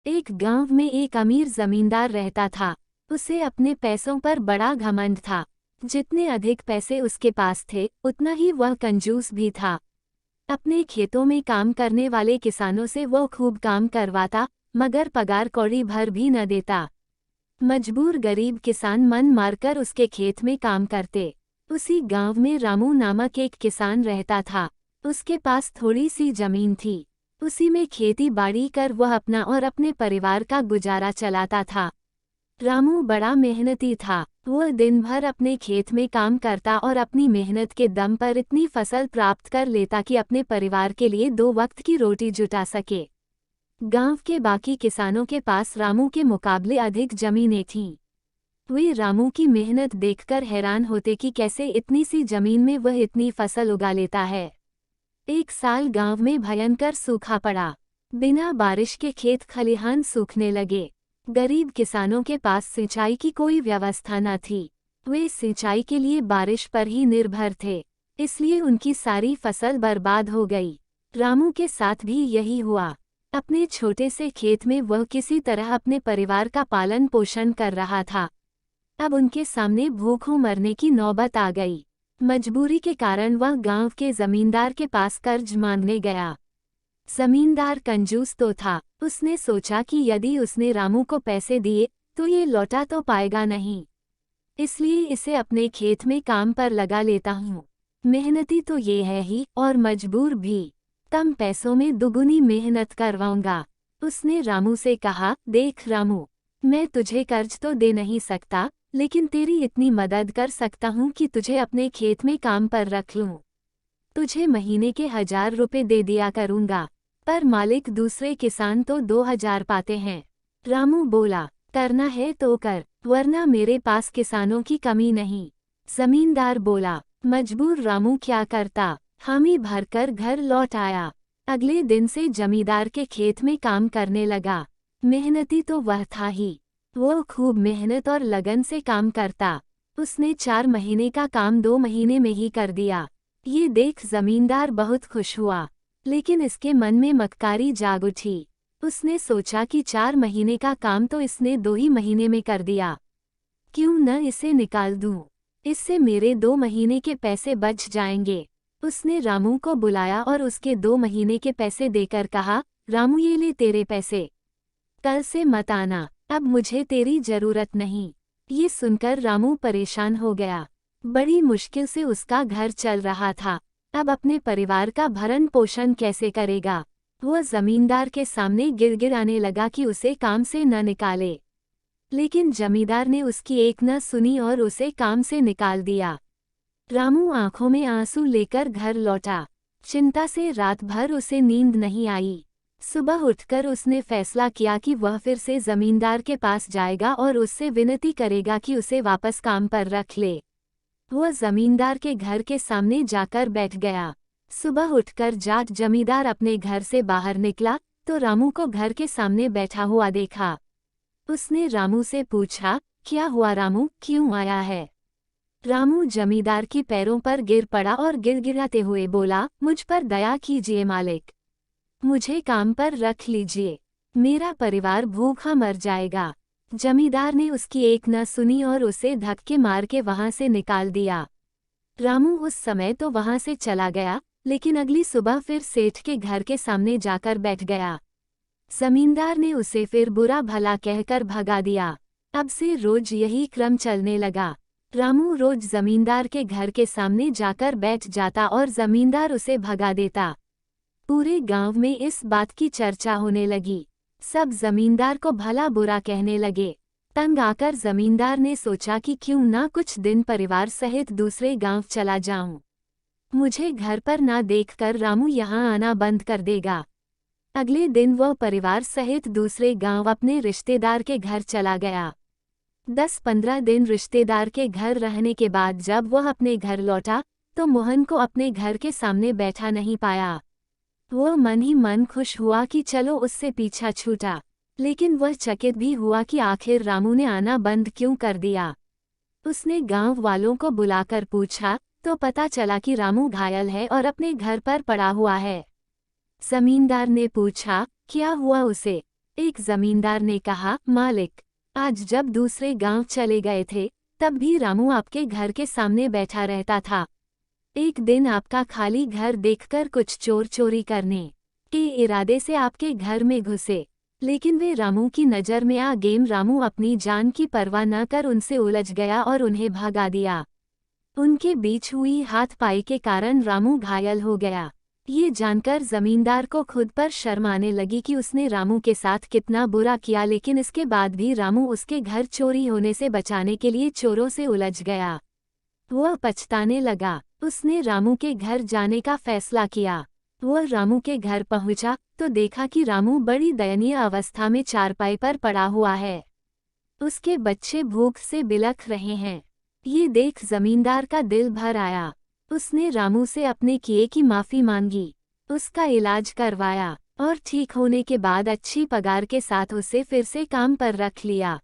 एक गांव में एक अमीर जमींदार रहता था। उसे अपने पैसों पर बड़ा घमंड था। जितने अधिक पैसे उसके पास थे उतना ही वह कंजूस भी था। अपने खेतों में काम करने वाले किसानों से वो खूब काम करवाता, मगर पगार कौड़ी भर भी न देता। मजबूर गरीब किसान मन मारकर उसके खेत में काम करते। उसी गांव में रामू नामक एक किसान रहता था। उसके पास थोड़ी सी जमीन थी। उसी में खेती बाड़ी कर वह अपना और अपने परिवार का गुजारा चलाता था। रामू बड़ा मेहनती था। वह दिन भर अपने खेत में काम करता और अपनी मेहनत के दम पर इतनी फसल प्राप्त कर लेता कि अपने परिवार के लिए 2 वक्त की रोटी जुटा सके। गांव के बाकी किसानों के पास रामू के मुकाबले अधिक जमीनें थीं। वे रामू की मेहनत देखकर हैरान होते कि कैसे इतनी सी जमीन में वह इतनी फसल उगा लेता है। एक साल गांव में भयंकर सूखा पड़ा। बिना बारिश के खेत खलिहान सूखने लगे। गरीब किसानों के पास सिंचाई की कोई व्यवस्था न थी। वे सिंचाई के लिए बारिश पर ही निर्भर थे, इसलिए उनकी सारी फसल बर्बाद हो गई। रामू के साथ भी यही हुआ। अपने छोटे से खेत में वह किसी तरह अपने परिवार का पालन पोषण कर रहा था। अब उनके सामने भूखों मरने की नौबत आ गई। मजबूरी के कारण वह गांव के जमींदार के पास कर्ज मांगने गया। जमींदार कंजूस तो था। उसने सोचा कि यदि उसने रामू को पैसे दिए तो ये लौटा तो पाएगा नहीं, इसलिए इसे अपने खेत में काम पर लगा लेता हूँ। मेहनती तो ये है ही और मजबूर भी, कम पैसों में दुगुनी मेहनत करवाऊंगा। उसने रामू से कहा, देख रामू, मैं तुझे कर्ज तो दे नहीं सकता, लेकिन तेरी इतनी मदद कर सकता हूँ कि तुझे अपने खेत में काम पर रख लूँ। तुझे महीने के 1000 रुपये दे दिया करूँगा, पर मालिक दूसरे किसान तो 2000 पाते हैं। रामू बोला, करना है तो कर, वरना मेरे पास किसानों की कमी नहीं। जमींदार बोला, मजबूर रामू क्या करता, हामी भरकर घर लौट आया। अगले दिन से जमींदार के खेत में काम करने लगा। मेहनती तो वह था ही। वो खूब मेहनत और लगन से काम करता। उसने 4 महीने का काम 2 महीने में ही कर दिया। ये देख जमींदार बहुत खुश हुआ, लेकिन इसके मन में मक्कारी जाग उठी। उसने सोचा कि 4 महीने का काम तो इसने 2 ही महीने में कर दिया, क्यों न इसे निकाल दूं, इससे मेरे 2 महीने के पैसे बच जाएंगे। उसने रामू को बुलाया और उसके 2 महीने के पैसे देकर कहा, रामू ये ले तेरे पैसे, कल से मत आना, अब मुझे तेरी जरूरत नहीं। ये सुनकर रामू परेशान हो गया। बड़ी मुश्किल से उसका घर चल रहा था। अब अपने परिवार का भरण पोषण कैसे करेगा। वह जमींदार के सामने गिड़गिड़ाने लगा कि उसे काम से न निकाले, लेकिन जमींदार ने उसकी एक न सुनी और उसे काम से निकाल दिया। रामू आंखों में आंसू लेकर घर लौटा। चिंता से रात भर उसे नींद नहीं आई। सुबह उठकर उसने फैसला किया कि वह फिर से जमींदार के पास जाएगा और उससे विनती करेगा कि उसे वापस काम पर रख ले। वह जमींदार के घर के सामने जाकर बैठ गया। सुबह उठकर जाट जमींदार अपने घर से बाहर निकला तो रामू को घर के सामने बैठा हुआ देखा। उसने रामू से पूछा, क्या हुआ रामू, क्यों आया है। रामू जमींदार के पैरों पर गिर पड़ा और गिड़गिड़ाते हुए बोला, मुझ पर दया कीजिए मालिक, मुझे काम पर रख लीजिए, मेरा परिवार भूखा मर जाएगा। जमींदार ने उसकी एक न सुनी और उसे धक्के मार के वहां से निकाल दिया। रामू उस समय तो वहां से चला गया, लेकिन अगली सुबह फिर सेठ के घर के सामने जाकर बैठ गया। जमींदार ने उसे फिर बुरा भला कहकर भगा दिया। अब से रोज यही क्रम चलने लगा। रामू रोज जमींदार के घर के सामने जाकर बैठ जाता और जमींदार उसे भगा देता। पूरे गांव में इस बात की चर्चा होने लगी। सब जमींदार को भला बुरा कहने लगे। तंग आकर जमींदार ने सोचा कि क्यों ना कुछ दिन परिवार सहित दूसरे गांव चला जाऊं। मुझे घर पर ना देखकर रामू यहाँ आना बंद कर देगा। अगले दिन वह परिवार सहित दूसरे गांव अपने रिश्तेदार के घर चला गया। 10-15 दिन रिश्तेदार के घर रहने के बाद जब वह अपने घर लौटा तो मोहन को अपने घर के सामने बैठा नहीं पाया। वह मन ही मन खुश हुआ कि चलो उससे पीछा छूटा, लेकिन वह चकित भी हुआ कि आखिर रामू ने आना बंद क्यों कर दिया। उसने गांव वालों को बुलाकर पूछा तो पता चला कि रामू घायल है और अपने घर पर पड़ा हुआ है। जमींदार ने पूछा, क्या हुआ उसे। एक जमींदार ने कहा, मालिक, आज जब दूसरे गांव चले गए थे तब भी रामू आपके घर के सामने बैठा रहता था। एक दिन आपका खाली घर देखकर कुछ चोर चोरी करने के इरादे से आपके घर में घुसे, लेकिन वे रामू की नज़र में आ गए। रामू अपनी जान की परवाह न कर उनसे उलझ गया और उन्हें भगा दिया। उनके बीच हुई हाथापाई के कारण रामू घायल हो गया। ये जानकर जमींदार को खुद पर शर्म आने लगी कि उसने रामू के साथ कितना बुरा किया, लेकिन इसके बाद भी रामू उसके घर चोरी होने से बचाने के लिए चोरों से उलझ गया। वह पछताने लगा। उसने रामू के घर जाने का फैसला किया। वह रामू के घर पहुंचा तो देखा कि रामू बड़ी दयनीय अवस्था में चारपाई पर पड़ा हुआ है। उसके बच्चे भूख से बिलख रहे हैं। ये देख जमींदार का दिल भर आया। उसने रामू से अपने किए की माफ़ी मांगी, उसका इलाज करवाया और ठीक होने के बाद अच्छी पगार के साथ उसे फिर से काम पर रख लिया।